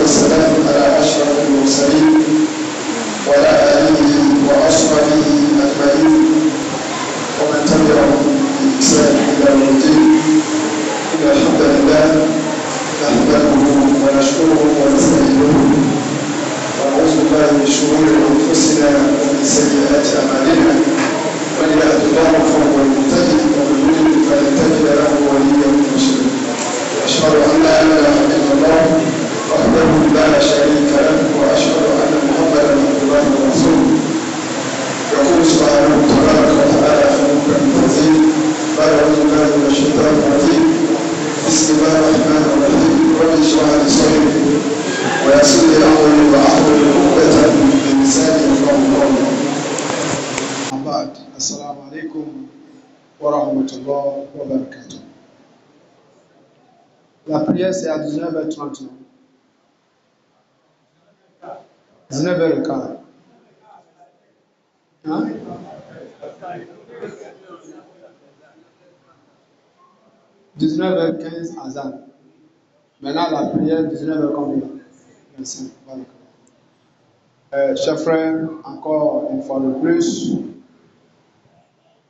والسلام على أشرف المرسلين وعلى آله وأصحابه أجمعين ومن تبعهم بإحسان إلى يوم الدين. إن الحمد لله نحمده ونشكره ونستعينه ونعوذ بالله من شرور أنفسنا ومن سيئات أعمالنا. من يهد الله فهو المهتدي ومن يضلل فلن تجد له وليا مرشدا. أشهد أن لا إله إلا الله وحده لا شريك له وأشهد أن محمدا عبد الله ورسوله. يقول سبحانه تبارك وتعالى في محكم التنزيل بعد أعوذ بالله من الشيطان الرجيم. بسم الله الرحمن الرحيم. رب اشرح لي صدري ويسر لي أمري واحلل عقدة من لساني يفقهوا قولي. أما بعد، السلام عليكم ورحمة الله وبركاته. La prière c'est à 19h30. 19h15. Hein? 19h15 azan. Maintenant la prière 19h combien? 25. Chers frères, encore une fois de plus,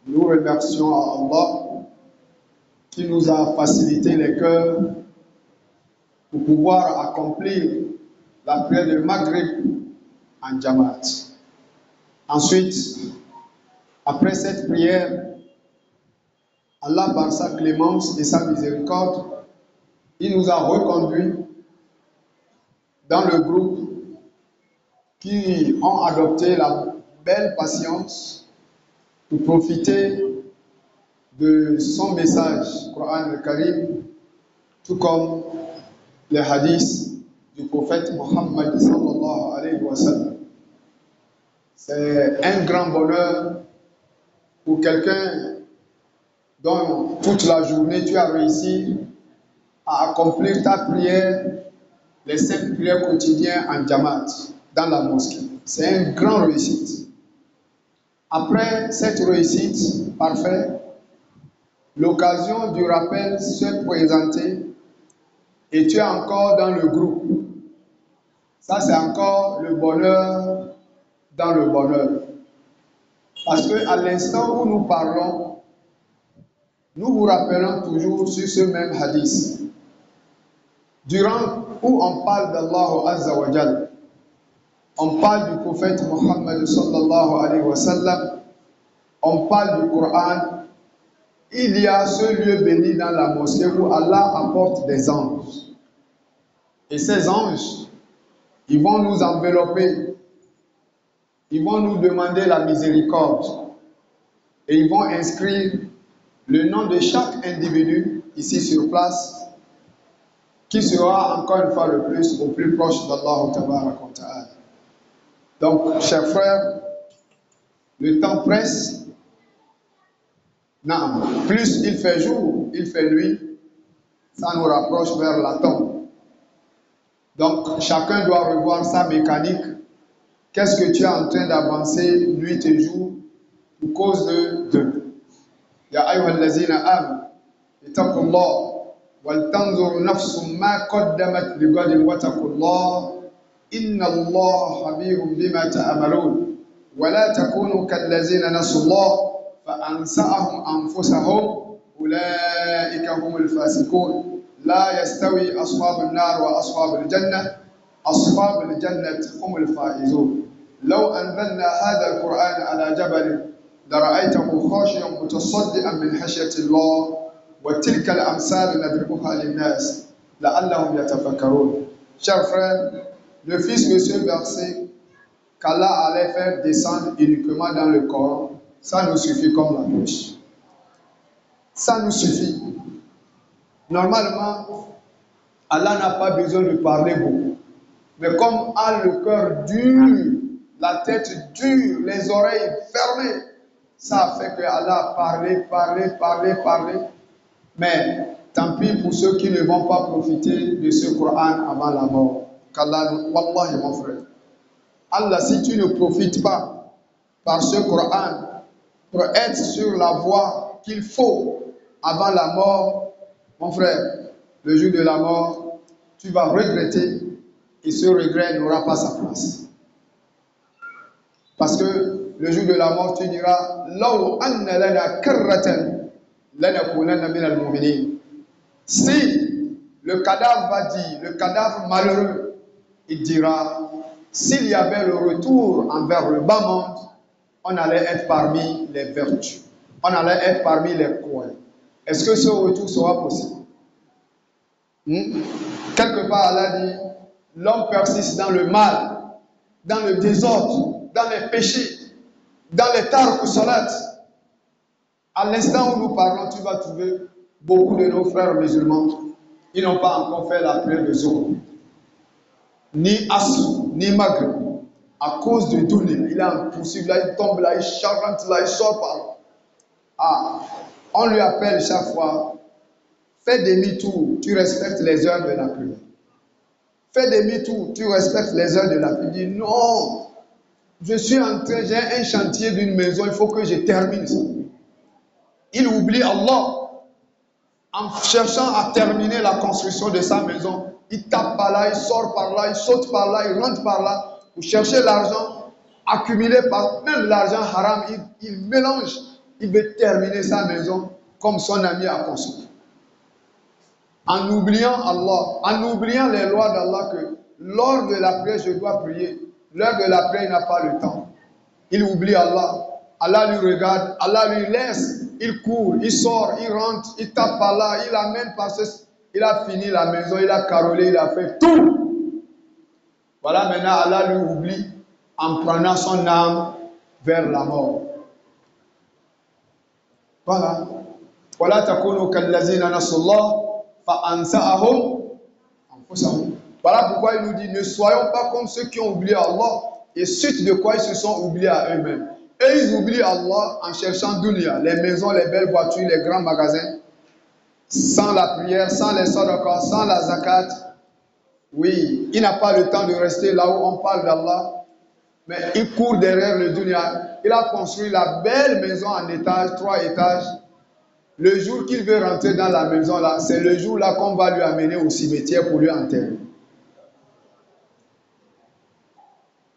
nous remercions à Allah qui nous a facilité les cœurs pour pouvoir accomplir la prière de Maghrib en Jamaat. Ensuite, après cette prière, Allah par sa clémence et sa miséricorde, il nous a reconduits dans le groupe qui ont adopté la belle patience pour profiter de son message, Coran al-Karim, tout comme les hadiths du prophète Mohammed sallallahu alayhi wa sallam. C'est un grand bonheur pour quelqu'un dont toute la journée tu as réussi à accomplir ta prière, les 5 prières quotidiennes en Jamaat, dans la mosquée. C'est une grande réussite. Après cette réussite parfaite, l'occasion du rappel se présentait et tu es encore dans le groupe. Ça, c'est encore le bonheur dans le bonheur. Parce qu'à l'instant où nous parlons, nous vous rappelons toujours sur ce même hadith. Durant où on parle d'Allah Azza wa Jal, on parle du prophète Mohammed sallallahu alayhi wa sallam, on parle du Coran, il y a ce lieu béni dans la mosquée où Allah apporte des anges. Et ces anges, ils vont nous envelopper, ils vont nous demander la miséricorde et ils vont inscrire le nom de chaque individu ici sur place qui sera encore une fois le plus au plus proche d'Allah Ta'ala. Donc, chers frères, le temps presse. Non, plus il fait jour, il fait nuit, ça nous rapproche vers la tombe. Donc, chacun doit revoir sa mécanique. Qu'est-ce que tu es en train d'avancer nuit et jour pour cause de Ya ayyuhallazina amanu ittaqullah wal tanzur nafsum ma qaddamat lighadin wattaqullah inna Allaha khabirun bima ta'malun wa la takunu kallazina nasullah فأنسأهم أنفسهم أولئك هم الفاسقون لا يستوي أصحاب النار وأصحاب الجنة أصحاب الجنة هم الفائزون لو أنزلنا هذا القرآن على جبل لرأيته خاشعا متصدعا من خشية الله وتلك الأمثال نضربها للناس لعلهم يتفكرون. Chers frères, le fils de ce verset qu'Allah allait faire descendre uniquement dans le Coran, ça nous suffit comme la bouche. Ça nous suffit. Normalement, Allah n'a pas besoin de parler beaucoup. Mais comme a le cœur dur, la tête dure, les oreilles fermées, ça a fait que Allah a parlé. Mais tant pis pour ceux qui ne vont pas profiter de ce Coran avant la mort. Qu'Allah, wallahi mon frère. Allah, si tu ne profites pas par ce Coran, pour être sur la voie qu'il faut avant la mort, mon frère, le jour de la mort, tu vas regretter et ce regret n'aura pas sa place. Parce que le jour de la mort, tu diras Law anna lana karratan lanakunanna minal mu'minin. Si le cadavre va dire, le cadavre malheureux, il dira s'il y avait le retour envers le bas monde, on allait être parmi les vertus, on allait être parmi les croyants. Est-ce que ce retour sera possible? Quelque part, Allah dit l'homme persiste dans le mal, dans le désordre, dans les péchés, dans les tarques salat. À l'instant où nous parlons, tu vas trouver beaucoup de nos frères musulmans, ils n'ont pas encore fait la prière de Zohar, ni Asr, ni Maghrib, à cause de Dunya. Il est en poursuite, là, il tombe, là, il charente, là, il sort par là. Ah, on lui appelle chaque fois, fais demi-tour, tu respectes les heures de la prière. Fais demi-tour, tu respectes les heures de la prière. Il dit non, je suis en train, j'ai un chantier d'une maison, il faut que je termine ça. Il oublie Allah en cherchant à terminer la construction de sa maison. Il tape par là, il sort par là, il saute par là, il rentre par là pour chercher l'argent, accumulé par même l'argent haram. Il mélange, il veut terminer sa maison comme son ami a construit. En oubliant Allah, en oubliant les lois d'Allah que lors de la prière, je dois prier. L'heure de la prière, il n'a pas le temps. Il oublie Allah. Allah lui regarde, Allah lui laisse. Il court, il sort, il rentre, il tape par là, il amène par ce... Il a fini la maison, il a carrelé, il a fait tout. Voilà, maintenant Allah lui oublie en prenant son âme vers la mort. Voilà. Voilà takunu kallazina nasullah fa ansa'ahum anfusahum. Voilà pourquoi il nous dit ne soyons pas comme ceux qui ont oublié Allah et suite de quoi ils se sont oubliés à eux-mêmes. Et ils oublient Allah en cherchant dunya, les maisons, les belles voitures, les grands magasins, sans la prière, sans les sadaqas, sans la zakat. Oui, il n'a pas le temps de rester là où on parle d'Allah, mais il court derrière le dunya. Il a construit la belle maison en étage, 3 étages. Le jour qu'il veut rentrer dans la maison là, c'est le jour là qu'on va lui amener au cimetière pour lui enterrer.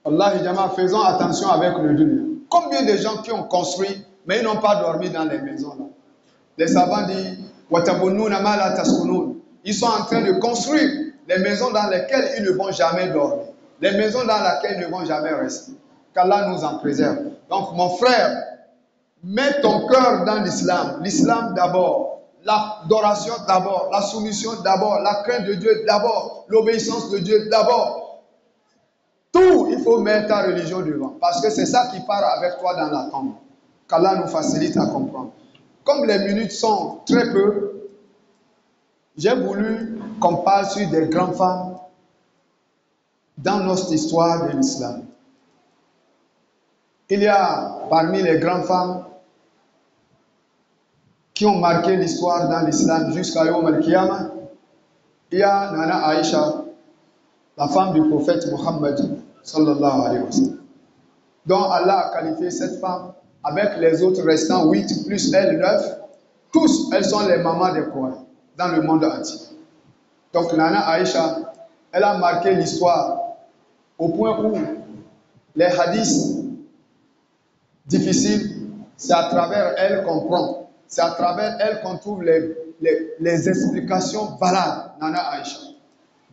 Allah Hijama, faisons attention avec le dunya. Combien de gens qui ont construit, mais ils n'ont pas dormi dans les maisons là? Les savants disent, ils sont en train de construire les maisons dans lesquelles ils ne vont jamais dormir. Les maisons dans lesquelles ils ne vont jamais rester. Qu'Allah nous en préserve. Donc mon frère, mets ton cœur dans l'islam. L'islam d'abord. L'adoration d'abord. La soumission d'abord. La crainte de Dieu d'abord. L'obéissance de Dieu d'abord. Tout, il faut mettre ta religion devant. Parce que c'est ça qui part avec toi dans la tombe. Qu'Allah nous facilite à comprendre. Comme les minutes sont très peu, j'ai voulu qu'on parle sur des grandes femmes dans notre histoire de l'islam. Il y a parmi les grandes femmes qui ont marqué l'histoire dans l'islam jusqu'à Yom al-Qiyamah, il y a Nana Aïcha, la femme du prophète Muhammad sallallahu alayhi wa sallam, dont Allah a qualifié cette femme avec les autres restants 8 plus elle 9. Tous, elles sont les mamans des croyants dans le monde entier. Donc Nana Aïcha, elle a marqué l'histoire au point où les hadiths difficiles, c'est à travers elle qu'on prend. C'est à travers elle qu'on trouve les explications valables, Nana Aïcha.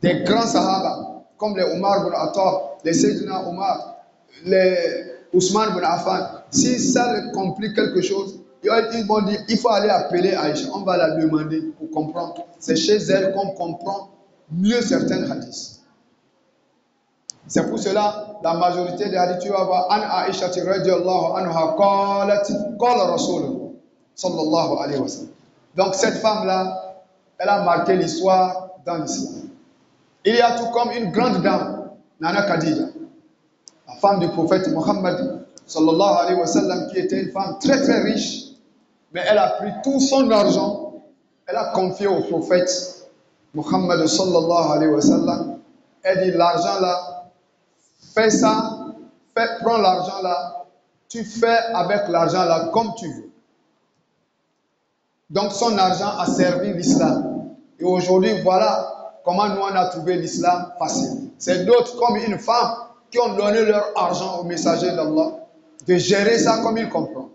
Des grands sahaba, comme les Omar ibn Attab, les Sayyidina Omar, les Ousmane ibn Affan. Si ça leur complique quelque chose, ils vont dire, il faut aller appeler Aïcha. On va la demander pour comprendre. C'est chez elle qu'on comprend mieux certains hadiths. C'est pour cela, la majorité des hadiths, tu vas voir, An Aïcha radiyallahu anha qalat, qala Rasul sallallahu alayhi wa sallam. Donc cette femme-là, elle a marqué l'histoire dans l'islam. Il y a tout comme une grande dame, Nana Khadija, la femme du prophète Muhammad sallallahu alayhi wa sallam, qui était une femme très très riche, mais elle a pris tout son argent, elle a confié au prophète Muhammad sallallahu alayhi wa sallam. Elle dit, l'argent là, fais ça, prends l'argent là, tu fais avec l'argent là comme tu veux. Donc son argent a servi l'islam. Et aujourd'hui, voilà, comment nous on a trouvé l'islam facile. C'est d'autres comme une femme qui ont donné leur argent au messager d'Allah de gérer ça comme il comprend.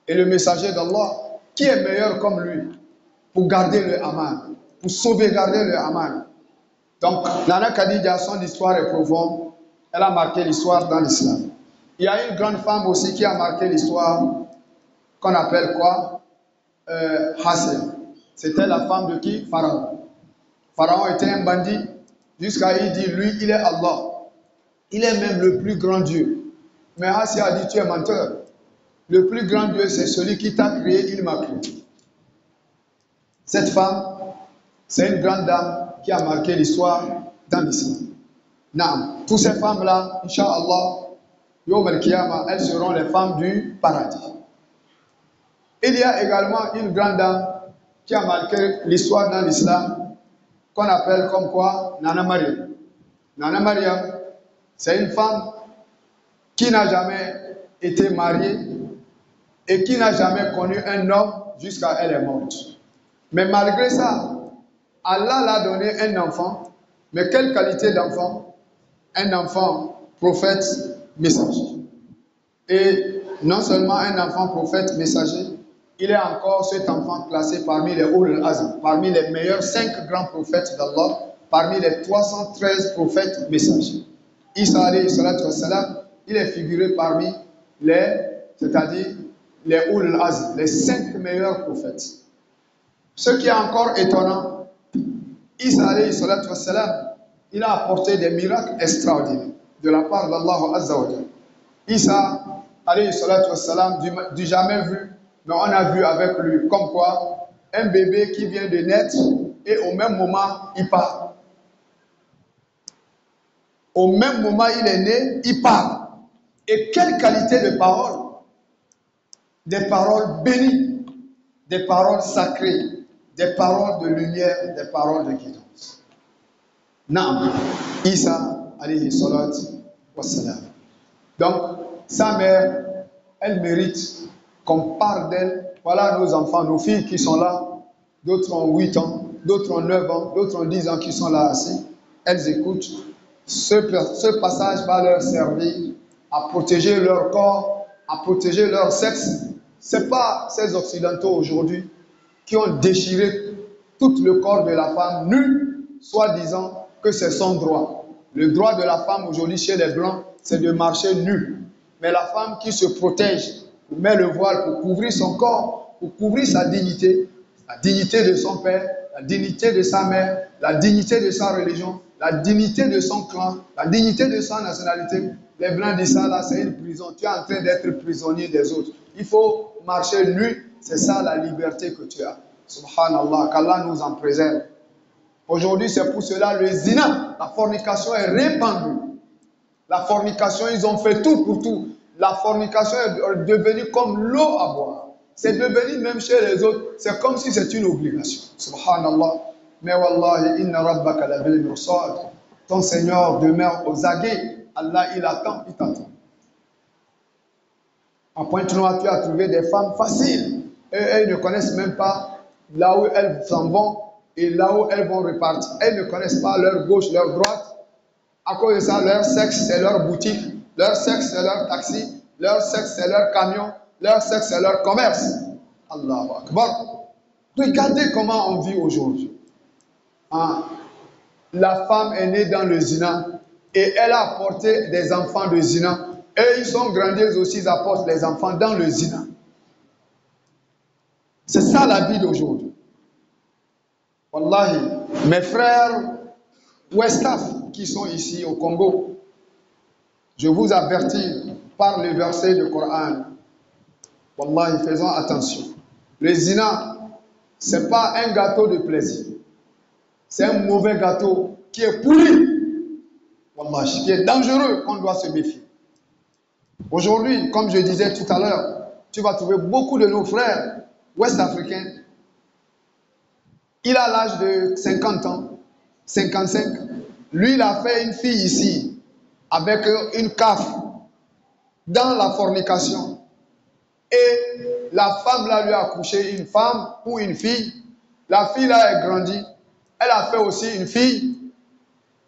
Et le messager d'Allah, qui est meilleur comme lui pour garder le aman, pour sauvegarder le aman. Donc, Nana Khadija, son histoire est profonde. Elle a marqué l'histoire dans l'islam. Il y a une grande femme aussi qui a marqué l'histoire qu'on appelle quoi? Hassia. C'était la femme de qui? Pharaon. Pharaon était un bandit jusqu'à il dit, lui, il est Allah. Il est même le plus grand Dieu. Mais Hassia a dit, tu es menteur. Le plus grand Dieu, c'est celui qui t'a créé, il m'a créé. Cette femme, c'est une grande dame qui a marqué l'histoire dans l'islam. Naam, toutes ces femmes-là, Inch'Allah, Yom al-Qiyamah, elles seront les femmes du paradis. Il y a également une grande dame qui a marqué l'histoire dans l'islam, qu'on appelle comme quoi Nana Maryam. Nana Maryam, c'est une femme qui n'a jamais été mariée et qui n'a jamais connu un homme jusqu'à elle est morte. Mais malgré ça, Allah l'a donné un enfant. Mais quelle qualité d'enfant? Un enfant prophète messager. Et non seulement un enfant prophète messager, il est encore cet enfant classé parmi les Ulul Azm, parmi les meilleurs 5 grands prophètes d'Allah, parmi les 313 prophètes messagers. Isa alayhi salatu wassalam, il est figuré parmi c'est-à-dire les Ulul Azm, les 5 meilleurs prophètes. Ce qui est encore étonnant, Isa alayhi salatu wassalam, il a apporté des miracles extraordinaires de la part d'Allah Azza wa Jalla. Isa alayhi salatu wassalam, du jamais vu, mais on a vu avec lui, comme quoi, un bébé qui vient de naître et au même moment, il parle. Au même moment, il est né, il parle. Et quelle qualité de parole! Des paroles bénies, des paroles sacrées, des paroles de lumière, des paroles de guidance. Naam, Isa alayhi salatu wassalam. Donc, sa mère, elle mérite qu'on parle d'elle. Voilà nos enfants, nos filles qui sont là. D'autres ont 8 ans, d'autres ont 9 ans, d'autres ont 10 ans qui sont là assis. Elles écoutent. Ce passage va leur servir à protéger leur corps, à protéger leur sexe. Ce n'est pas ces Occidentaux aujourd'hui qui ont déchiré tout le corps de la femme nue, soi-disant que c'est son droit. Le droit de la femme aujourd'hui chez les Blancs, c'est de marcher nue. Mais la femme qui se protège, met le voile pour couvrir son corps, pour couvrir sa dignité, la dignité de son père, la dignité de sa mère, la dignité de sa religion, la dignité de son clan, la dignité de sa nationalité. Les Blancs disent ça là, c'est une prison. Tu es en train d'être prisonnier des autres. Il faut marcher nu, c'est ça la liberté que tu as. Subhanallah, qu'Allah nous en préserve. Aujourd'hui, c'est pour cela le zina, la fornication est répandue. La fornication, ils ont fait tout pour tout. La fornication est devenue comme l'eau à boire. C'est devenu même chez les autres, c'est comme si c'était une obligation. Subhanallah. Mais wallahi, inna rabbaka labil mirsad. Ton Seigneur demeure aux aguets. Allah, il attend, il t'attend. À Pointe-Noire, tu as trouvé des femmes faciles. Et elles ne connaissent même pas là où elles s'en vont et là où elles vont repartir. Elles ne connaissent pas leur gauche, leur droite. À cause de ça, leur sexe, c'est leur boutique. Leur sexe, c'est leur taxi. Leur sexe, c'est leur camion. Leur sexe, c'est leur commerce. Allahu Akbar. Regardez comment on vit aujourd'hui. Hein? La femme est née dans le zina et elle a apporté des enfants de zina. Et ils sont grandis aussi, ils apportent les enfants dans le zina. C'est ça la vie d'aujourd'hui. Wallahi, mes frères Westaf qui sont ici au Congo, je vous avertis par le verset du Coran. Wallahi, faisons attention. Le zina, ce n'est pas un gâteau de plaisir. C'est un mauvais gâteau qui est pourri. Wallahi, qui est dangereux, qu'on doit se méfier. Aujourd'hui, comme je disais tout à l'heure, tu vas trouver beaucoup de nos frères ouest-africains. Il a l'âge de 50 ans, 55. Lui, il a fait une fille ici, avec une CAF, dans la fornication. Et la femme là lui a accouché une femme ou une fille. La fille là est grandie. elle a fait aussi une fille.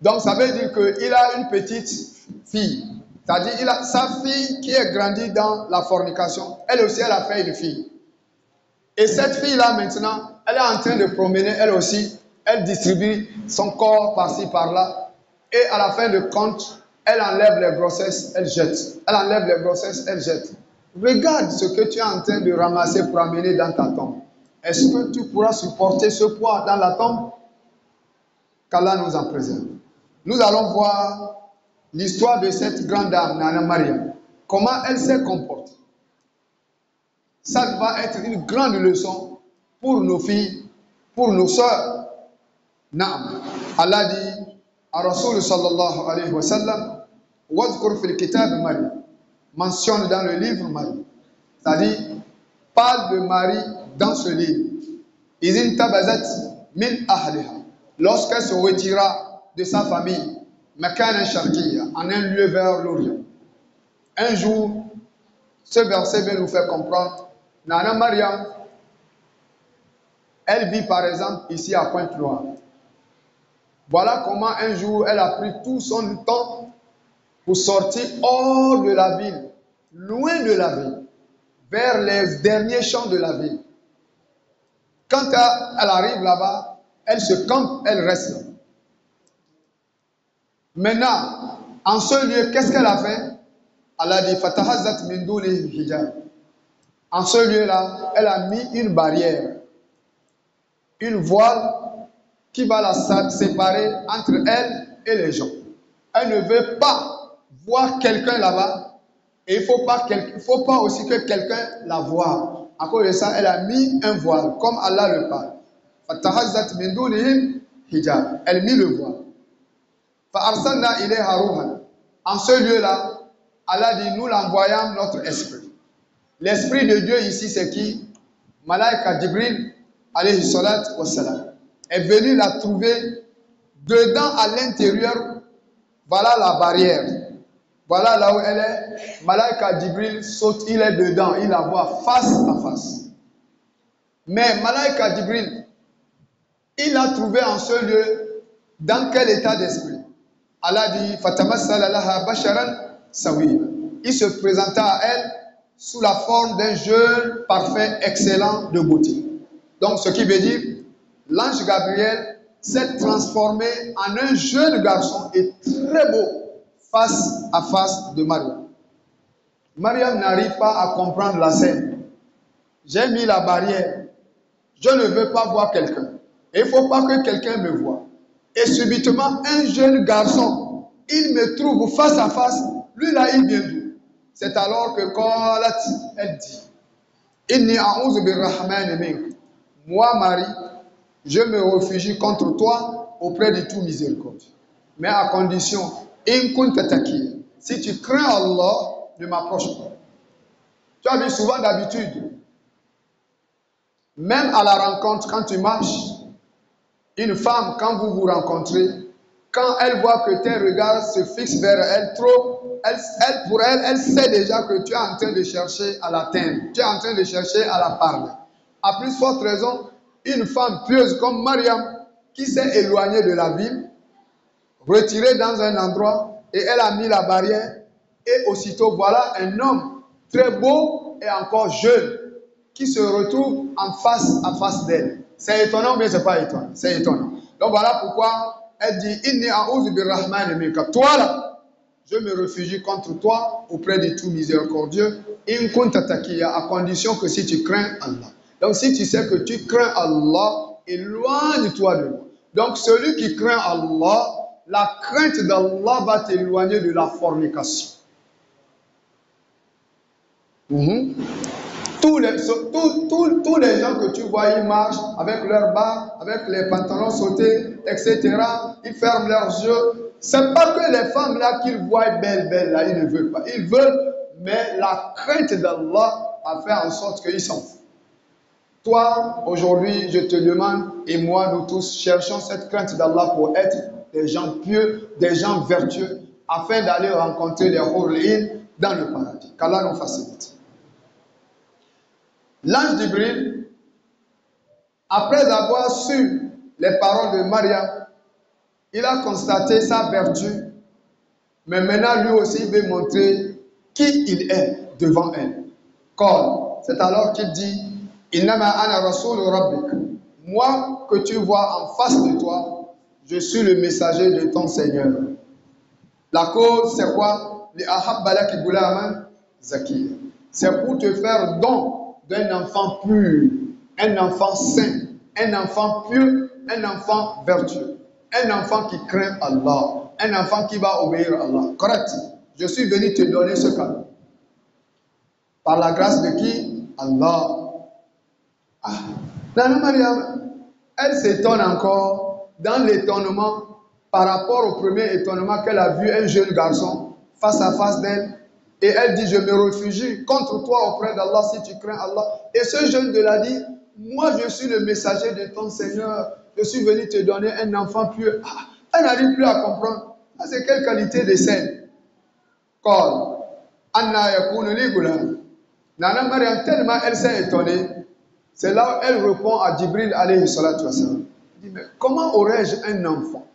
Donc ça veut dire qu'il a une petite fille. C'est-à-dire il a sa fille qui est grandie dans la fornication. Elle aussi, elle a fait une fille. Et cette fille-là, maintenant, elle est en train de promener, elle aussi, elle distribue son corps par-ci, par-là. Et à la fin de compte, elle enlève les grossesses, elle jette. Elle enlève les grossesses, elle jette. Regarde ce que tu es en train de ramasser pour amener dans ta tombe. Est-ce que tu pourras supporter ce poids dans la tombe? Qu'Allah nous en préserve. Nous allons voir l'histoire de cette grande dame, Nana Mariam. Comment elle s'est comportée. Ça va être une grande leçon pour nos filles, pour nos sœurs. Naam. Allah dit à Rasul sallallahu alayhi wa sallam, Wadhkur fil kitab Marie. Mentionne dans le livre Marie. C'est-à-dire, parle de Marie dans ce livre. Izin tabazat min ahliha. Lorsqu'elle se retira de sa famille, Makana Sharkiya, en un lieu vers l'Orient. Un jour, ce verset vient nous faire comprendre, Nana Mariam, elle vit par exemple ici à Pointe-Noire. Voilà comment un jour elle a pris tout son temps pour sortir hors de la ville, loin de la ville, vers les derniers champs de la ville. Quand elle arrive là-bas, elle se campe, elle reste là. Maintenant, en ce lieu, qu'est-ce qu'elle a fait? Elle a dit Fatahazat min duni hijab. En ce lieu-là, elle a mis une barrière, une voile qui va la séparer entre elle et les gens. Elle ne veut pas voir quelqu'un là-bas et il ne faut pas aussi que quelqu'un la voie. À cause de ça, elle a mis un voile, comme Allah le parle. Fatahazat min dunihim hijab. Elle mit le voile. Fa'arsalna ilayha ruhan. En ce lieu-là, Allah dit, nous l'envoyons notre esprit. L'esprit de Dieu ici, c'est qui? Malaika Jibril, alayhi salat wa salam, est venu la trouver dedans, à l'intérieur. Voilà la barrière. Voilà là où elle est. Malaika Jibril saute, il est dedans, il la voit face à face. Mais Malaika Jibril, il l'a trouvé en ce lieu, dans quel état d'esprit? Allah dit, Fatamassala laha basharan sawiya. Il se présenta à elle sous la forme d'un jeune parfait, excellent de beauté. Donc, ce qui veut dire, l'ange Gabriel s'est transformé en un jeune garçon et très beau face à face de Mariam. Mariam n'arrive pas à comprendre la scène. J'ai mis la barrière. Je ne veux pas voir quelqu'un. Et il ne faut pas que quelqu'un me voie. Et subitement, un jeune garçon, il me trouve face à face. Lui là, il vient d'où? C'est alors que Qalat, elle dit, Inni a'udhu birrahmani mink. Moi, Marie, je me réfugie contre toi auprès de tout miséricorde. Mais à condition, in kunta taqiya. Si tu crains Allah, ne m'approche pas. Tu as vu souvent d'habitude, même à la rencontre, quand tu marches, une femme, quand vous vous rencontrez, quand elle voit que tes regards se fixent vers elle trop, pour elle, elle sait déjà que tu es en train de chercher à l'atteindre. Tu es en train de chercher à la parler. À plus forte raison, une femme pieuse comme Mariam, qui s'est éloignée de la ville, retirée dans un endroit, et elle a mis la barrière, et aussitôt, voilà un homme très beau et encore jeune, qui se retrouve en face à face d'elle. C'est étonnant, mais ce n'est pas étonnant. C'est étonnant. Donc voilà pourquoi elle dit Inni a'udhu birrahmani minka. Toi là, je me réfugie contre toi auprès de tout miséricordieux. In kunta taqiya, à condition que si tu crains Allah. Donc si tu sais que tu crains Allah, éloigne-toi de moi. Donc celui qui craint Allah, la crainte d'Allah va t'éloigner de la fornication. Tous les gens que tu vois, ils marchent avec leurs bas, avec les pantalons sautés, etc. Ils ferment leurs yeux. Ce n'est pas que les femmes là qu'ils voient belles, là, ils ne veulent pas. Ils veulent, mais la crainte d'Allah a fait en sorte qu'ils s'en foutent. Toi, aujourd'hui, je te demande, et moi, nous tous, cherchons cette crainte d'Allah pour être des gens pieux, des gens vertueux, afin d'aller rencontrer les Hurul-In dans le paradis. Qu'Allah nous facilite. L'ange Jibril, après avoir su les paroles de Mariam, il a constaté sa vertu, mais maintenant lui aussi il veut montrer qui il est devant elle. C'est alors qu'il dit, Innama ana rasoul rabbik. Moi que tu vois en face de toi, je suis le messager de ton Seigneur. La cause, c'est quoi? C'est pour te faire don d'un enfant pur, un enfant saint, un enfant pieux, un enfant vertueux, un enfant qui craint Allah, un enfant qui va obéir à Allah. Correct? Je suis venu te donner ce cadeau. Par la grâce de qui? Allah. Nana Mariam, elle s'étonne encore dans l'étonnement par rapport au premier étonnement qu'elle a vu un jeune garçon face à face d'elle. Et elle dit, je me réfugie contre toi auprès d'Allah si tu crains Allah. Et ce jeune de l'a dit, moi je suis le messager de ton Seigneur. Je suis venu te donner un enfant pieux. Elle n'arrive plus à comprendre. C'est quelle qualité de scène? Anna yakunu li gulam. Nana Mariam, tellement elle s'est étonnée. C'est là où elle répond à Jibril alayhi salatu wassalam. Elle dit, mais comment aurais-je un enfant?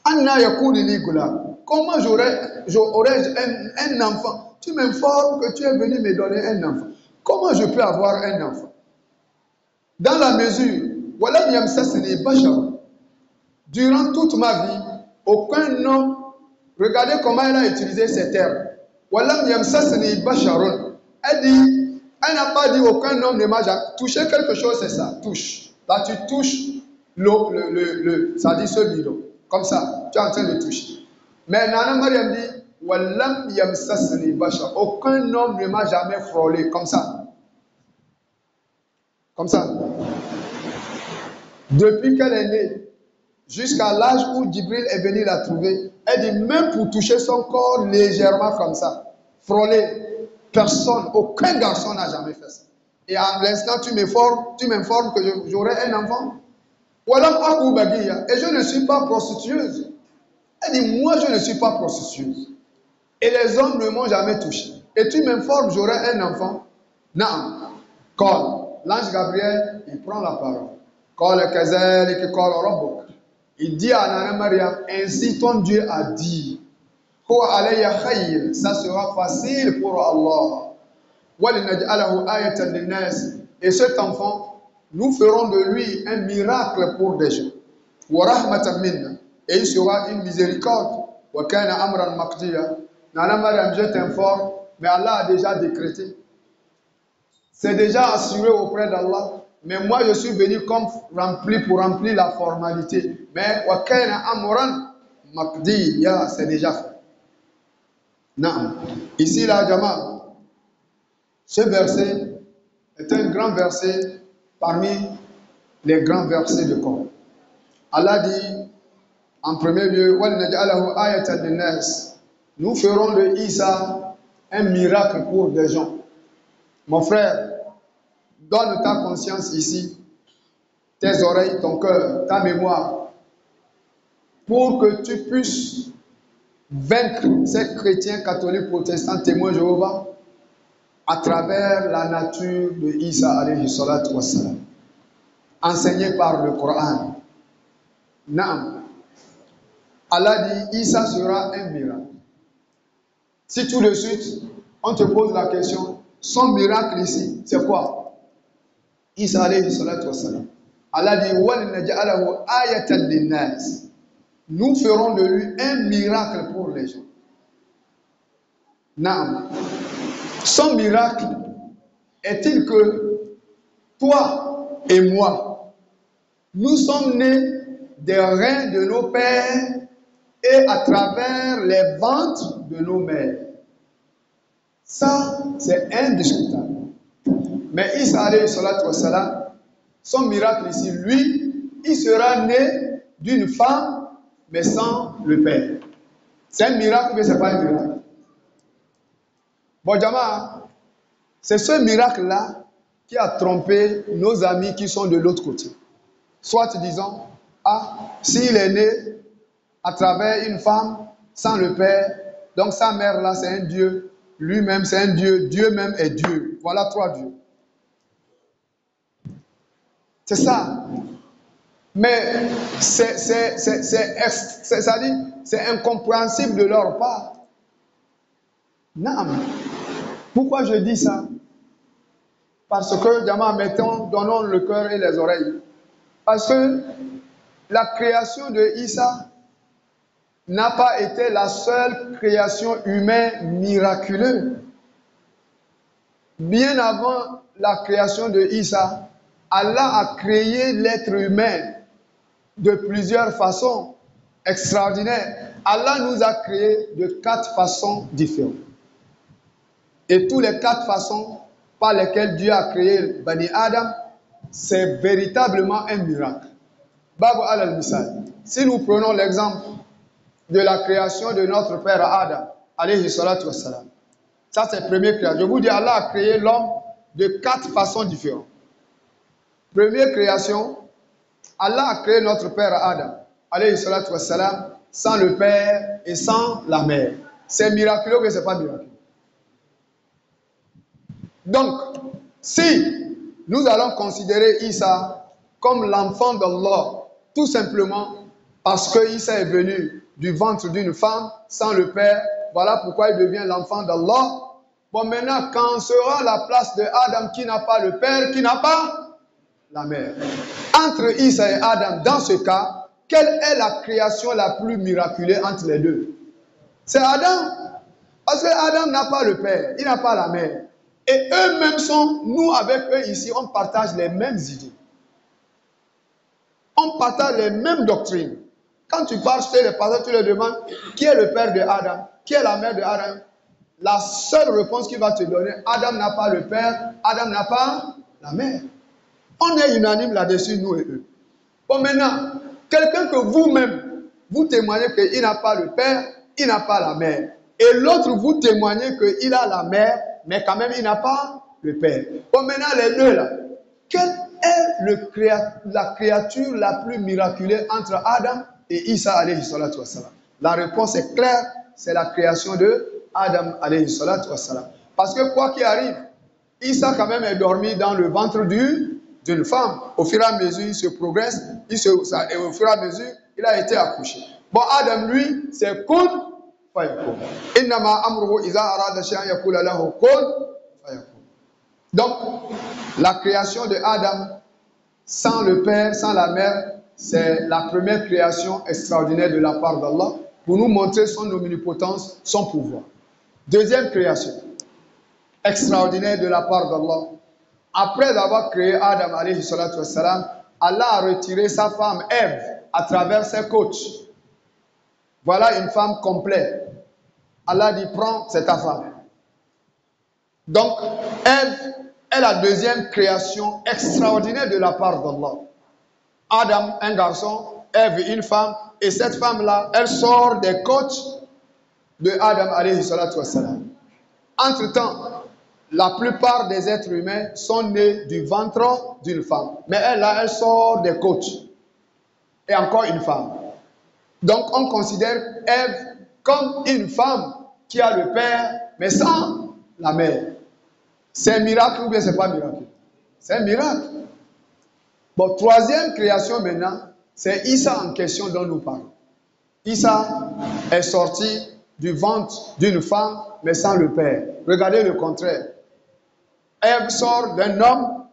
Anna yakunu li gulam. Comment aurais-je un enfant? Tu m'informes que tu es venu me donner un enfant. Comment je peux avoir un enfant? Dans la mesure, walam yamsasni bashar. Durant toute ma vie, aucun homme, regardez comment elle a utilisé ces termes. Walam yamsasni basharun. Elle dit, elle n'a pas dit aucun homme ne m'a jamais touché quelque chose, c'est ça, touche. Là, tu touches ça dit ce bidon. Comme ça, tu es en train de toucher. Mais Nana Mariam dit, Wallam yamsasni bashar. Aucun homme ne m'a jamais frôlé, comme ça. Comme ça. Depuis qu'elle est née, jusqu'à l'âge où Jibril est venu la trouver, elle dit, même pour toucher son corps légèrement comme ça, frôler. Personne, aucun garçon n'a jamais fait ça. Et à l'instant, tu m'informes que j'aurai un enfant. Et je ne suis pas prostitueuse. Elle dit, moi je ne suis pas prostitueuse. Et les hommes ne m'ont jamais touché. Et tu m'informes, j'aurai un enfant. Non. L'ange Gabriel, il prend la parole. Il dit à Nana Mariam, ainsi ton Dieu a dit. Ça sera facile pour Allah. Et cet enfant, nous ferons de lui un miracle pour des gens. Et il sera une miséricorde. Nana Mariam, je t'informe, mais Allah a déjà décrété. C'est déjà assuré auprès d'Allah. Mais moi, je suis venu comme pour remplir la formalité. Mais c'est déjà fait. Non. Ici, là, Jama, ce verset est un grand verset parmi les grands versets de Coran. Allah dit, en premier lieu, nous ferons de Isa un miracle pour des gens. Mon frère, donne ta conscience ici, tes oreilles, ton cœur, ta mémoire, pour que tu puisses vaincre ces chrétiens catholiques, protestants, témoins Jéhovah, à travers la nature de Isa alayhi salatu wassalam, enseigné par le Coran. Naam. Allah dit, Isa sera un miracle. Si tout de suite, on te pose la question, son miracle ici, c'est quoi? Isa alayhi salatu wassalam. Allah dit, وَلِنَجْعَلَهُ آيَةً لِلنَّاسِ. Nous ferons de lui un miracle pour les gens. Naam. Son miracle est-il que toi et moi, nous sommes nés des reins de nos pères et à travers les ventres de nos mères. Ça, c'est indiscutable. Mais Isa alayhi salatu wassalam, son miracle ici, lui, il sera né d'une femme, mais sans le père. C'est un miracle, mais ce n'est pas un miracle. Bon, Jama, c'est ce miracle-là qui a trompé nos amis qui sont de l'autre côté. Soit disons, s'il est né à travers une femme, sans le père, donc sa mère-là, c'est un Dieu, lui-même, c'est un Dieu, Dieu même est Dieu. Voilà trois dieux. C'est ça. Mais c'est incompréhensible de leur part. Non. Pourquoi je dis ça? Parce que, donnons le cœur et les oreilles. Parce que la création de Isa n'a pas été la seule création humaine miraculeuse. Bien avant la création de Isa, Allah a créé l'être humain de plusieurs façons extraordinaires. Allah nous a créés de 4 façons différentes. Et toutes les 4 façons par lesquelles Dieu a créé Bani Adam, c'est véritablement un miracle. Babu al-Misal. Si nous prenons l'exemple de la création de notre père Adam, alayhi salatu wassalam. Ça, c'est la première création. Je vous dis, Allah a créé l'homme de 4 façons différentes. Première création, Allah a créé notre père Adam, alayhi salatu wassalam, sans le père et sans la mère. C'est miraculeux ou ce n'est pas miraculeux? Donc, si nous allons considérer Isa comme l'enfant d'Allah, tout simplement parce que Isa est venu du ventre d'une femme sans le père, voilà pourquoi il devient l'enfant d'Allah. Bon, maintenant, quand sera la place de Adam qui n'a pas le père, qui n'a pas la mère? Entre Isa et Adam, dans ce cas, quelle est la création la plus miraculeuse entre les deux? C'est Adam. Parce que Adam n'a pas le père, il n'a pas la mère. Et eux-mêmes sont, nous avec eux ici, on partage les mêmes idées. On partage les mêmes doctrines. Quand tu parles chez les pasteurs, tu leur demandes qui est le père de Adam, qui est la mère de Adam. La seule réponse qu'il va te donner, Adam n'a pas le père, Adam n'a pas la mère. On est unanime là-dessus, nous et eux. Bon, maintenant, quelqu'un que vous-même, vous témoignez qu'il n'a pas le père, il n'a pas la mère. Et l'autre, vous témoignez qu'il a la mère, mais quand même, il n'a pas le père. Bon, maintenant, les deux là, quelle est la créature la plus miraculeuse entre Adam et Isa alayhi salatu wassalam? La réponse est claire, c'est la création de Adam alayhi salatu wassalam. Parce que quoi qu'il arrive, Isa quand même est dormi dans le ventre d'une femme. Au fur et à mesure, il se progresse, et au fur et à mesure, il a été accouché. Bon, Adam, lui, c'est kun fayakun. Innama amruhu iza arada shay'an yaqula lahu kun fayakun. Donc, la création de Adam, sans le père, sans la mère, c'est la première création extraordinaire de la part d'Allah pour nous montrer son omnipotence, son pouvoir. Deuxième création extraordinaire de la part d'Allah. Après avoir créé Adam, alayhi salatu wassalam, Allah a retiré sa femme Ève à travers ses côtes. Voilà une femme complète. Allah dit, prends, c'est ta femme. Donc, Ève est la deuxième création extraordinaire de la part d'Allah. Adam, un garçon, Ève, une femme, et cette femme-là, elle sort des côtes de Adam, alayhi salatu wassalam. Entre-temps, la plupart des êtres humains sont nés du ventre d'une femme. Mais elle, là, elle sort des côtes. Et encore une femme. Donc, on considère Ève comme une femme qui a le père, mais sans la mère. C'est un miracle ou bien c'est pas un miracle? C'est un miracle. Bon, troisième création maintenant, c'est Isa en question dont nous parlons. Isa est sorti du ventre d'une femme, mais sans le père. Regardez le contraire. Ève sort d'un homme,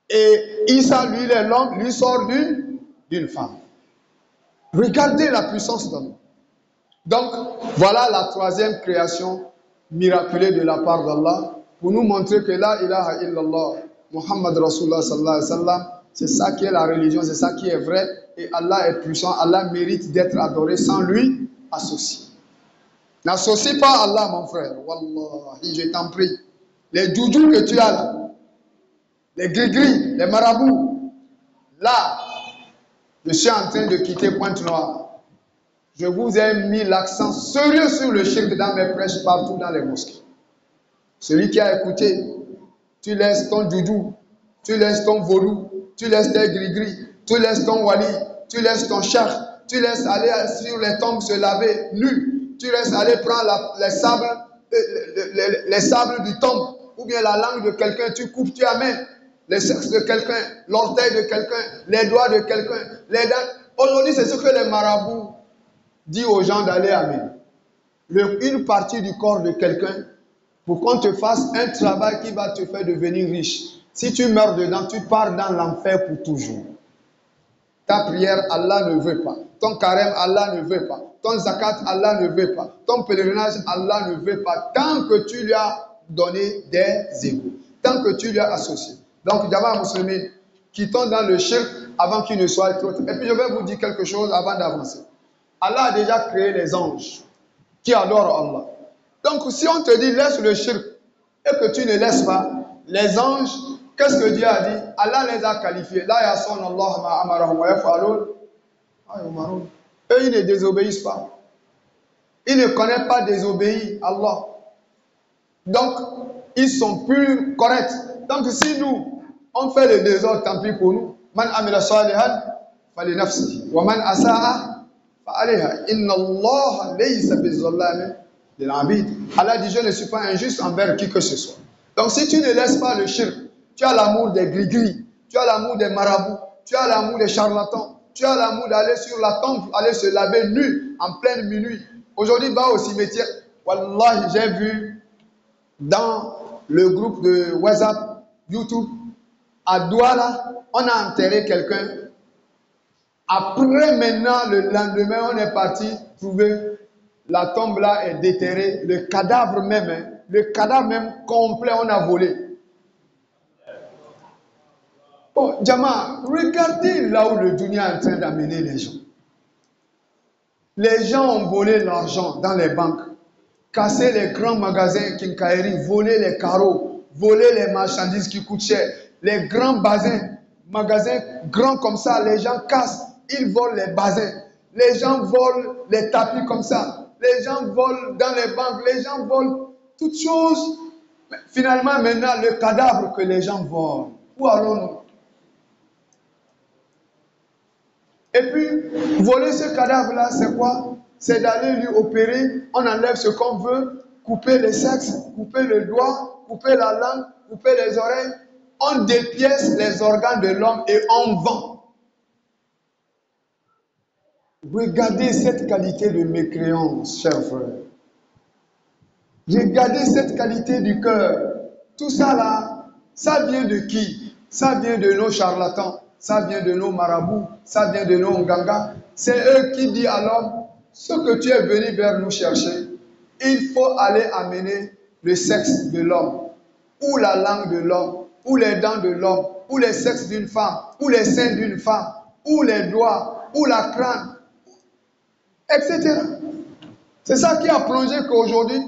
et Isa, lui, l'homme, lui sort d'une femme. Regardez la puissance d'homme. Donc, voilà la troisième création miraculeuse de la part d'Allah, pour nous montrer que la ilaha illallah, Muhammad Rasulullah sallallahu alayhi wa sallam, c'est ça qui est la religion, c'est ça qui est vrai, et Allah est puissant, Allah mérite d'être adoré sans lui associer. N'associe pas Allah, mon frère, wallahi, je t'en prie. Les doudous que tu as là, les gris-gris, les marabouts, là, je suis en train de quitter Pointe-Noire. Je vous ai mis l'accent sérieux sur le shirk dans mes prêches partout dans les mosquées. Celui qui a écouté, tu laisses ton doudou, tu laisses ton vaudou, tu laisses tes gris-gris, tu laisses ton wali, tu laisses ton char, tu laisses aller sur les tombes se laver nu, tu laisses aller prendre les sables du tombe, ou bien la langue de quelqu'un, tu coupes, tu amènes. le sexe de quelqu'un, l'orteil de quelqu'un, les doigts de quelqu'un, les dents. Aujourd'hui, c'est ce que les marabouts disent aux gens d'aller amener. Une partie du corps de quelqu'un pour qu'on te fasse un travail qui va te faire devenir riche. Si tu meurs dedans, tu pars dans l'enfer pour toujours. Ta prière, Allah ne veut pas. Ton carême, Allah ne veut pas. Ton zakat, Allah ne veut pas. Ton pèlerinage, Allah ne veut pas. Tant que tu lui as donné des égaux. Tant que tu lui as associé. Donc, Jama'a Musulmine, quittons dans le shirk avant qu'il ne soit trop. Et puis, je vais vous dire quelque chose avant d'avancer. Allah a déjà créé les anges qui adorent Allah. Donc, si on te dit laisse le shirk et que tu ne laisses pas, les anges, qu'est-ce que Dieu a dit? Allah les a qualifiés. La yason Allah ma amarahum wa yaf'alun. Eux, ils ne désobéissent pas. Ils ne connaissent pas désobéir à Allah. Donc, ils sont plus corrects. Donc, si nous, on fait le désordre, tant pis pour nous. Man amila salihan fali nafsi wa man asa'a fa alayha. Inna Allah laysa bizallamin lil abid. Allah dit je ne suis pas injuste envers qui que ce soit. Donc, si tu ne laisses pas le shirk, tu as l'amour des gris-gris, tu as l'amour des marabouts, tu as l'amour des charlatans, tu as l'amour d'aller sur la tombe, aller se laver nu en pleine minuit. Aujourd'hui, va au cimetière. Wallahi, j'ai vu dans le groupe de WhatsApp, YouTube, à Douala, on a enterré quelqu'un. Après, maintenant, le lendemain, on est parti trouver la tombe là est déterrée, le cadavre même complet, on a volé. Bon, Jama, regardez là où le dunya est en train d'amener les gens. Les gens ont volé l'argent dans les banques, cassé les grands magasins Kinkaeri, volé les carreaux, volé les marchandises qui coûtent cher, les grands magasins grands comme ça, les gens cassent, ils volent les bassins, les gens volent les tapis comme ça, les gens volent dans les banques, les gens volent toutes choses. Mais finalement, maintenant, le cadavre que les gens volent, où allons-nous? Et puis, voler ce cadavre-là, c'est quoi? C'est d'aller lui opérer, on enlève ce qu'on veut, couper les sexes, couper le doigt, couper la langue, couper les oreilles, on dépièce les organes de l'homme et on vend. Regardez cette qualité de mécréance, chers frères. Regardez cette qualité du cœur. Tout ça là, ça vient de qui? Ça vient de nos charlatans. Ça vient de nos marabouts, ça vient de nos ngangas. C'est eux qui disent à l'homme, ce que tu es venu vers nous chercher, il faut aller amener le sexe de l'homme, ou la langue de l'homme, ou les dents de l'homme, ou les sexes d'une femme, ou les seins d'une femme, ou les doigts, ou la crâne, etc. C'est ça qui a plongé qu'aujourd'hui,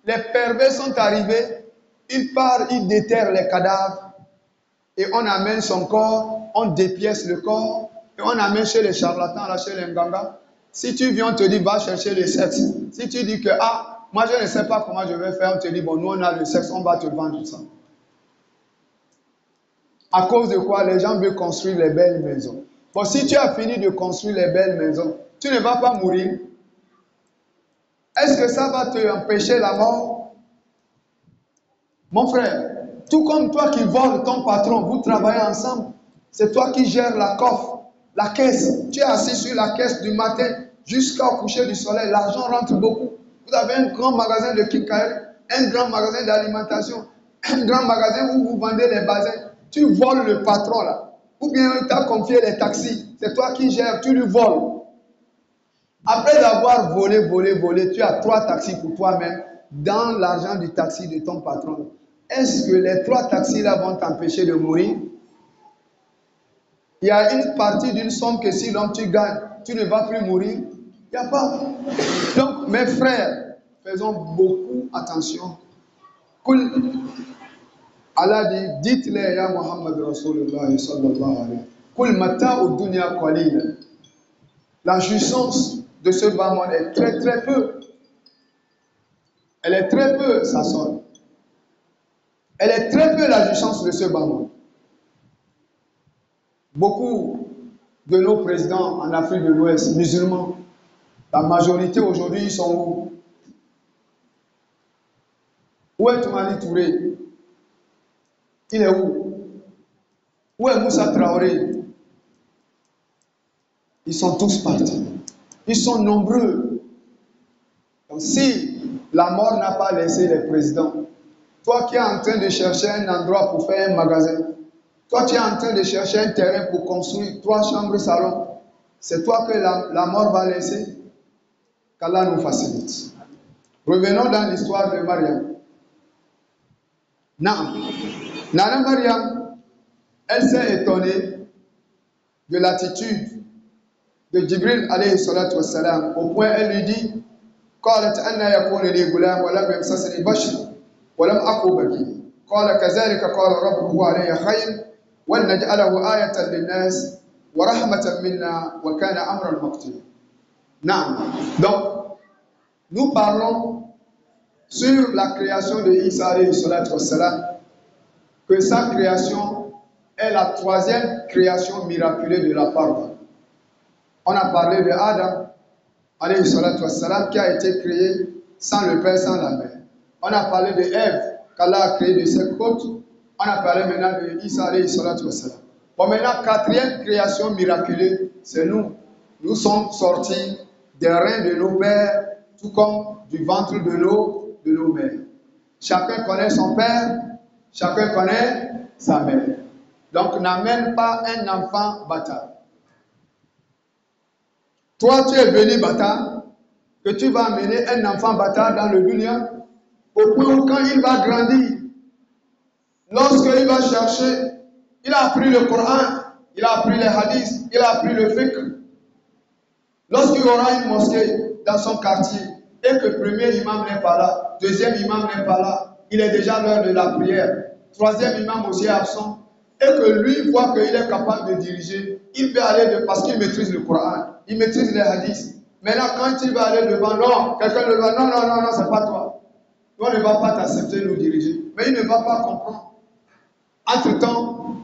les pervers sont arrivés, ils partent, ils déterrent les cadavres, et on amène son corps, on dépièce le corps, et on amène chez les charlatans, là, chez les ngangas. Si tu viens, on te dit, va chercher le sexe. Si tu dis que, ah, moi je ne sais pas comment je vais faire, on te dit, bon, nous on a le sexe, on va te vendre ça. À cause de quoi les gens veulent construire les belles maisons. Bon, si tu as fini de construire les belles maisons, tu ne vas pas mourir. Est-ce que ça va te empêcher la mort? Mon frère, tout comme toi qui voles ton patron, vous travaillez ensemble. C'est toi qui gères la coffre, la caisse. Tu es assis sur la caisse du matin jusqu'au coucher du soleil. L'argent rentre beaucoup. Vous avez un grand magasin de Kinkaeri, un grand magasin d'alimentation, un grand magasin où vous vendez les bassins. Tu voles le patron là. Ou bien tu as confié les taxis. C'est toi qui gères, tu lui voles. Après avoir volé, tu as 3 taxis pour toi-même dans l'argent du taxi de ton patron. Est-ce que les 3 taxis là vont t'empêcher de mourir? Il y a une partie d'une somme que si l'homme tu gagnes, tu ne vas plus mourir. Il n'y a pas. Donc, mes frères, faisons beaucoup attention. Allah dit, dites-les, ya Muhammad Rasulullah sallallahu alayhi wa sallam, la jouissance de ce bas monde est très très peu. Elle est très peu, ça sonne. Elle est très peu la jouissance de ce bas monde. Beaucoup de nos présidents en Afrique de l'Ouest, musulmans, la majorité aujourd'hui, ils sont où? Où est Toumani Touré? Il est où? Où est Moussa Traoré? Ils sont tous partis. Ils sont nombreux. Donc, si la mort n'a pas laissé les présidents, toi qui es en train de chercher un endroit pour faire un magasin, toi qui es en train de chercher un terrain pour construire 3 chambres salon, c'est toi que la mort va laisser. Qu'Allah nous facilite. Revenons dans l'histoire de Mariam. Nana Mariam, elle s'est étonnée de l'attitude de Jibril alayhi salatu wassalam, au point elle lui dit قالت أن يكون لي غلام ولم يمسسني بشر ولم أكن بكيا قال كذلك قال ربه علي خير ولنجعله آية للناس ورحمة منا وكان أمرا مقتدرا. Donc, nous parlons sur la création de Isa alayhi salatu wassalam, que sa création est la 3e création miraculeuse de la part d'Allah. On a parlé de Adam alayhi salatu wassalam, qui a été créé sans le père, sans la mère. On a parlé de Ève, qu'Allah a créé de ses côtes. On a parlé maintenant de Isa alayhi salatu wassalam. Bon, maintenant, 4e création miraculeuse, c'est nous. Nous sommes sortis des reins de nos pères, tout comme du ventre de nos mères. Chacun connaît son père, chacun connaît sa mère. Donc, n'amène pas un enfant bâtard. Toi, tu es venu bâtard, que tu vas amener un enfant bâtard dans le dunya, au point où quand il va grandir, lorsqu'il va chercher, il a appris le Coran, il a appris les hadiths, il a appris le fiqh. Lorsqu'il y aura une mosquée dans son quartier, et que le premier imam n'est pas là, deuxième imam n'est pas là, il est déjà l'heure de la prière, troisième imam aussi est absent, et que lui voit qu'il est capable de diriger, il peut aller parce qu'il maîtrise le Coran, il maîtrise les hadiths. Maintenant, quand il va aller devant, non, quelqu'un devant, non, c'est pas toi. Toi, ne va pas t'accepter nous diriger. Mais il ne va pas comprendre. Entre-temps,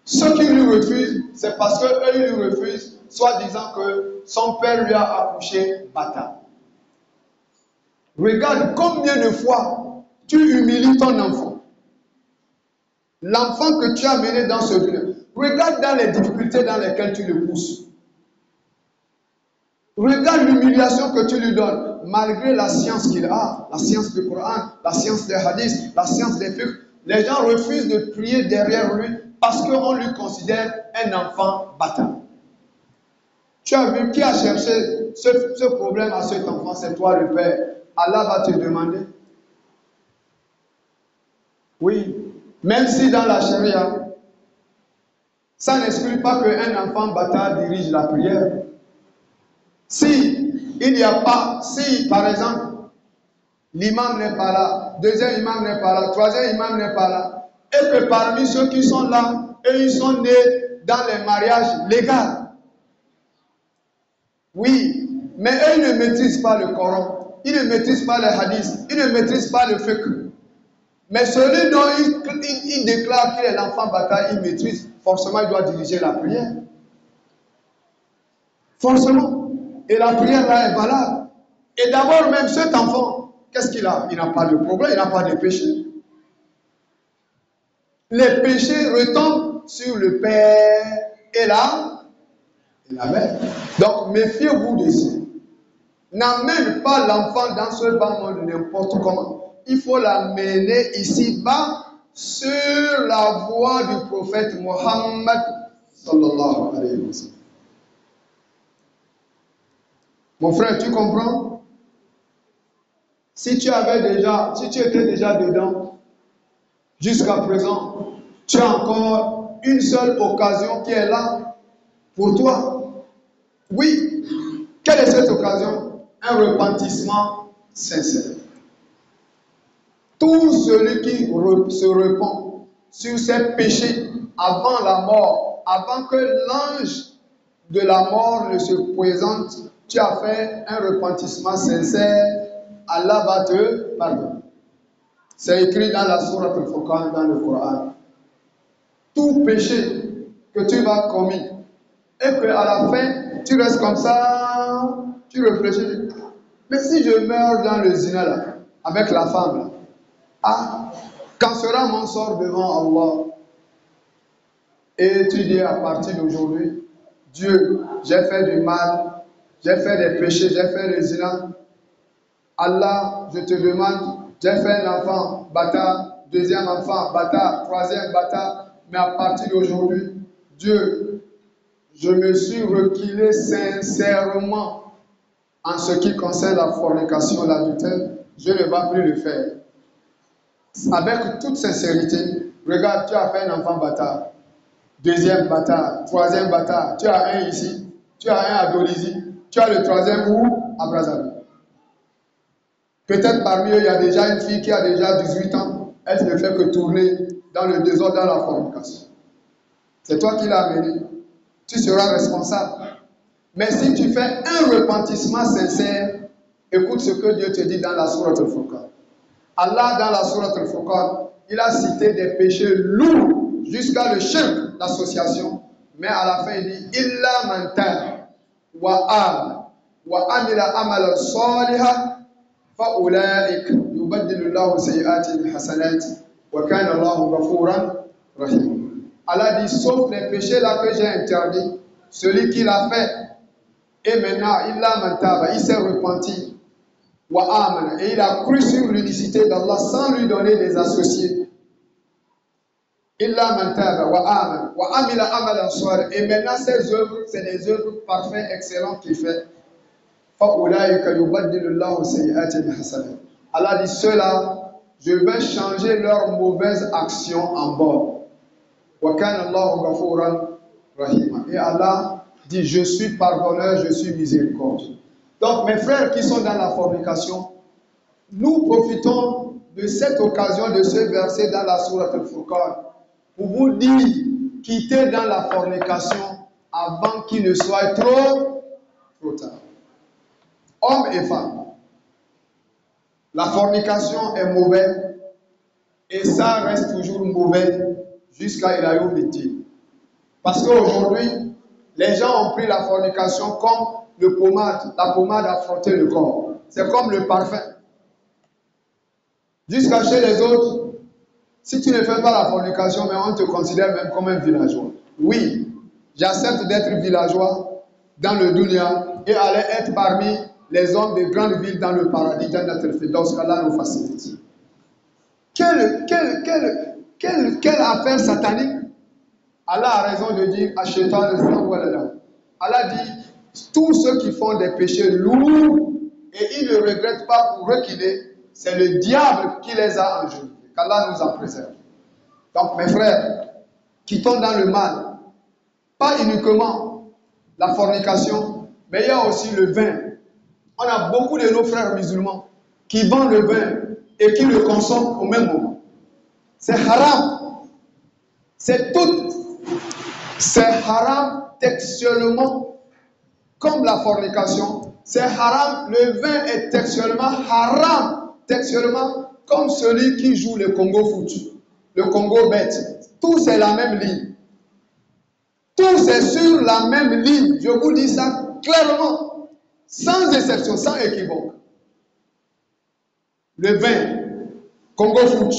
ceux qui lui refusent, c'est parce qu'eux, ils lui refusent, soit disant que son père lui a accouché bâtard. Regarde combien de fois tu humilies ton enfant. L'enfant que tu as mené dans ce lieu. Regarde dans les difficultés dans lesquelles tu le pousses. Regarde l'humiliation que tu lui donnes, malgré la science qu'il a, la science du Coran, la science des hadiths, la science des fiqh. Les gens refusent de prier derrière lui parce qu'on lui considère un enfant bâtard. Tu as vu qui a cherché ce problème à cet enfant, c'est toi le père. Allah va te demander. Oui, même si dans la charia, ça n'exclut pas qu'un enfant bâtard dirige la prière. Si il n'y a pas, si par exemple, l'imam n'est pas là, deuxième imam n'est pas là, troisième imam n'est pas là, et que parmi ceux qui sont là, et ils sont nés dans les mariages légaux. Oui, mais eux, ils ne maîtrisent pas le Coran, ils ne maîtrisent pas les hadiths, ils ne maîtrisent pas le fiqh. Mais celui dont il déclare qu'il est l'enfant bâtard, il maîtrise, forcément il doit diriger la prière. Forcément. Et la prière là est valable. Et d'abord même cet enfant, qu'est-ce qu'il a? Il n'a pas de problème, il n'a pas de péché. Les péchés retombent sur le père et la mère. Donc méfiez-vous de ça. N'amène pas l'enfant dans ce bas monde n'importe comment. Il faut l'amener ici-bas sur la voie du prophète Mohammed sallallahu alayhi wa sallam. Mon frère, tu comprends? Si tu étais déjà dedans, jusqu'à présent, tu as encore une seule occasion qui est là pour toi. Oui. Quelle est cette occasion? Un repentissement sincère. Tout celui qui se repent sur ses péchés avant la mort, avant que l'ange de la mort ne se présente, tu as fait un repentissement sincère, Allah va te pardonner. C'est écrit dans la sourate Al-Furqan, dans le Coran. Tout péché que tu vas commettre et qu'à la fin, tu restes comme ça, tu réfléchis. Mais si je meurs dans le zina là, avec la femme là, quand sera mon sort devant Allah? et tu dis à partir d'aujourd'hui, Dieu, j'ai fait du mal, j'ai fait des péchés, j'ai fait le zina. Allah, je te demande, j'ai fait un enfant bâtard, deuxième enfant bâtard, troisième bâtard, mais à partir d'aujourd'hui, Dieu, je me suis reculé sincèrement en ce qui concerne la fornication, l'adultère, je ne vais plus le faire. Avec toute sincérité, regarde, tu as fait un enfant bâtard, deuxième bâtard, troisième bâtard, tu as un ici, tu as un à Dolisie, tu as le troisième où? À Brazzaville. Peut-être parmi eux, il y a déjà une fille qui a déjà 18 ans, elle ne fait que tourner dans le désordre, dans la fornication. C'est toi qui l'as amené, tu seras responsable. Mais si tu fais un repentissement sincère, écoute ce que Dieu te dit dans la sourate Al-Furqan. Allah, dans la sourate Al-Furqan, il a cité des péchés lourds jusqu'à le shirk, l'association. Mais à la fin, il dit Illa man taba wa amila amalan salihan fa ulaika yubaddilu Allahu sayyi'atihim hasanat wa kana Allahu ghafuran rahim. Allah dit sauf les péchés là que j'ai interdits, celui qui l'a fait et maintenant illa man taba, il s'est repenti. Et il a cru sur l'unicité d'Allah sans lui donner des associés. Et maintenant ses œuvres, c'est des œuvres parfaites, excellentes qu'il fait. Allah dit ceux-là, je vais changer leurs mauvaises actions en bonnes. Et Allah dit je suis pardonneur, je suis miséricordieux. Donc, mes frères qui sont dans la fornication, nous profitons de cette occasion de ce verset dans la sourate Al-Furqan pour vous dire, quittez dans la fornication avant qu'il ne soit trop tard. Hommes et femmes, la fornication est mauvaise et ça reste toujours mauvais jusqu'à Ilayoum Bidin. Parce qu'aujourd'hui, les gens ont pris la fornication comme la pommade à frotter le corps. C'est comme le parfum. Jusqu'à chez les autres, si tu ne fais pas la fornication, mais on te considère même comme un villageois. Oui, j'accepte d'être villageois dans le dunya et aller être parmi les hommes des grandes villes dans le paradis, dans notre Firdaus, qu'Allah nous facilite. Quelle affaire satanique! Allah a raison de dire à Shaitan, Allah dit tous ceux qui font des péchés lourds et ils ne regrettent pas pour reculer, c'est le diable qui les a engendrés. Qu'Allah nous en préserve. Donc mes frères, quittons dans le mal, pas uniquement la fornication, mais il y a aussi le vin. On a beaucoup de nos frères musulmans qui vendent le vin et qui le consomment au même moment. C'est haram. C'est haram textuellement comme la fornication. C'est haram. Le vin est textuellement haram. Textuellement comme celui qui joue le Congo foot, le Congo bête. Tout c'est la même ligne. Tout c'est sur la même ligne. Je vous dis ça clairement, sans exception, sans équivoque. Le vin, Congo foot,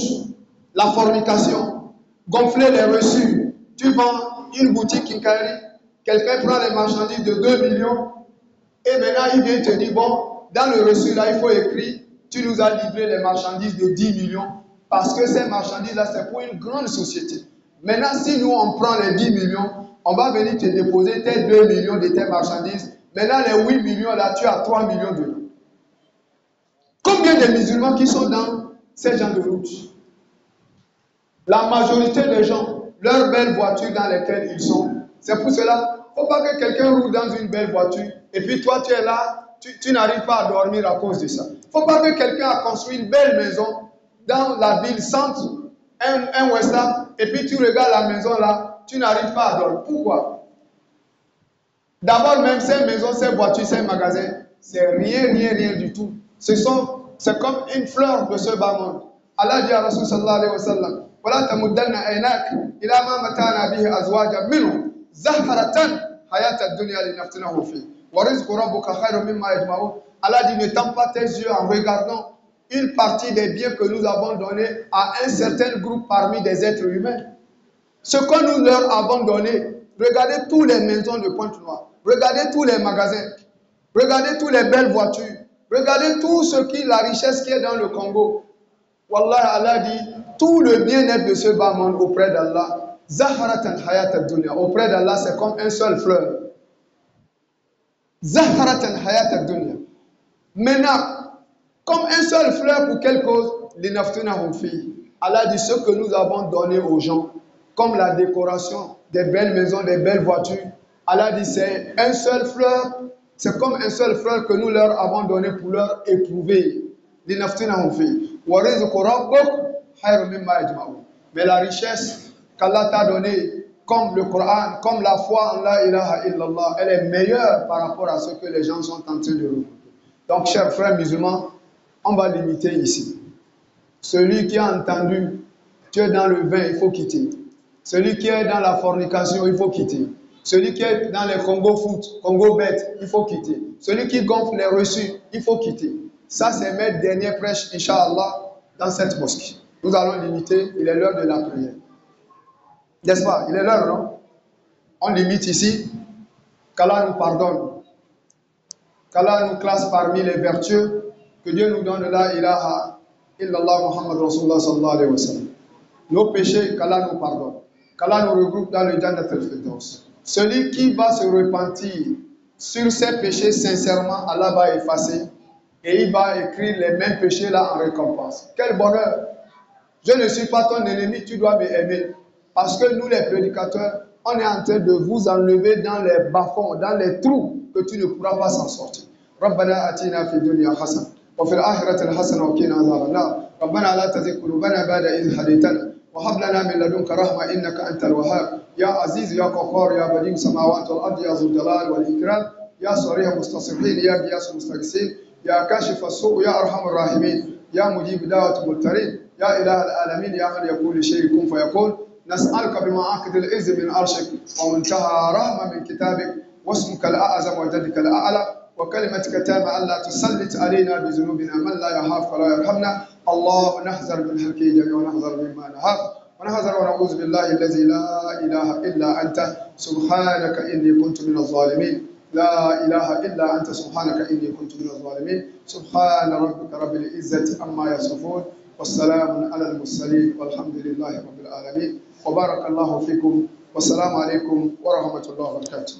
la fornication, gonfler les reçus. Tu vends une boutique Kinkari, quelqu'un prend les marchandises de 2 millions et maintenant il vient te dire, bon, dans le reçu là, il faut écrire, tu nous as livré les marchandises de 10 millions parce que ces marchandises là, c'est pour une grande société. Maintenant, si nous on prend les 10 millions, on va venir te déposer tes 2 millions de tes marchandises. Maintenant, les 8 millions là, tu as 3 millions dedans. Combien de musulmans qui sont dans ces gens de route? La majorité des gens, leurs belles voitures dans lesquelles ils sont, c'est pour cela, il ne faut pas que quelqu'un roule dans une belle voiture et puis toi tu es là, tu n'arrives pas à dormir à cause de ça. Il ne faut pas que quelqu'un a construit une belle maison dans la ville centre, un West Ham, et puis tu regardes la maison là, tu n'arrives pas à dormir. Pourquoi? D'abord même ces maisons, ces voitures, ces magasins, c'est rien du tout. C'est comme une fleur de ce bas monde. Allah dit à Rasul sallallahu alayhi wa sallam, ولا تمدن عيناك إلى ما متعنا به أزواجا منهم زهرة حياة الدنيا لنفتنهم فيه ورزق ربك خير مما يجمعون. Allah dit ne tends pas tes yeux en regardant une partie des biens que nous avons donnés à un certain groupe parmi des êtres humains. Ce que nous leur avons donné, regardez toutes les maisons de Pointe-Noire, regardez tous les magasins, regardez toutes les belles voitures, regardez tout ce qui, la richesse qui est dans le Congo. Wallah, Allah dit, tout le bien-être de ce bas monde auprès d'Allah, Zaharatan hayat ad-dunya, auprès d'Allah, c'est comme un seul fleur. Zaharatan hayat ad-dunya. Maintenant, comme un seul fleur pour quelle cause? Linaftunahum fi. Allah dit ce que nous avons donné aux gens, comme la décoration, des belles maisons, des belles voitures. Allah dit c'est un seul fleur, c'est comme un seul fleur que nous leur avons donné pour leur éprouver. Linaftunahum fi. Wa rizqu rabbuk khayrun mimma yajma'un. Mais la richesse qu'Allah t'a donnée, comme le Coran, comme la foi en la ilaha illallah, elle est meilleure par rapport à ce que les gens sont en train de regarder. Donc, chers frères musulmans, on va limiter ici. Celui qui a entendu, tu es dans le vin, il faut quitter. Celui qui est dans la fornication, il faut quitter. Celui qui est dans les Congo foot, Congo bête, il faut quitter. Celui qui gonfle les reçus, il faut quitter. Ça, c'est mes dernières prêches, Inch'Allah, dans cette mosquée. Nous allons limiter, il est l'heure de la prière. N'est-ce pas? Il est l'heure, non? On limite ici, qu'Allah nous pardonne. Qu'Allah nous classe parmi les vertueux, que Dieu nous donne la ilaha illallah Muhammad Rasulullah sallallahu alayhi wa sallam. Nos péchés, qu'Allah nous pardonne. Qu'Allah nous regroupe dans le Jannat al-Firdaus. Celui qui va se repentir sur ses péchés sincèrement, Allah va effacer et il va écrire les mêmes péchés là en récompense. Quel bonheur! Je ne suis pas ton ennemi, tu dois m'aimer. Parce que nous les prédicateurs, on est en train de vous enlever dans les bas-fonds, dans les trous que tu ne pourras pas s'en sortir. ربنا آتنا في الدنيا حسنة وفي الآخرة حسنة وقنا عذاب النار ربنا لا تزغ قلوبنا بعد إذ هديتنا وهب لنا من لدنك رحمة إنك أنت الوهاب يا عزيز يا غفار يا بديع السماوات والأرض يا ذو الجلال والإكرام يا صريح المستصرخين يا غياث المستغيثين يا كاشف السوء يا أرحم الراحمين يا مجيب دعوة المضطرين يا إله العالمين يا من يقول لشيء كن فيكون نسألك بمعاقد العز من عرشك ومنتهى رحمة من كتابك واسمك الأعظم وجدك الأعلى وكلمتك تامة ألا تسلط علينا بذنوبنا من لا يخاف ولا يرحمنا الله نحذر من حلقه جميع ونحذر مما نهاف ونحذر ونعوذ بالله الذي لا إله إلا أنت سبحانك إني كنت من الظالمين لا إله إلا أنت سبحانك إني كنت من الظالمين سبحان ربك رب العزة عما يصفون والسلام على المرسلين والحمد لله رب العالمين وبارك الله فيكم والسلام عليكم ورحمة الله وبركاته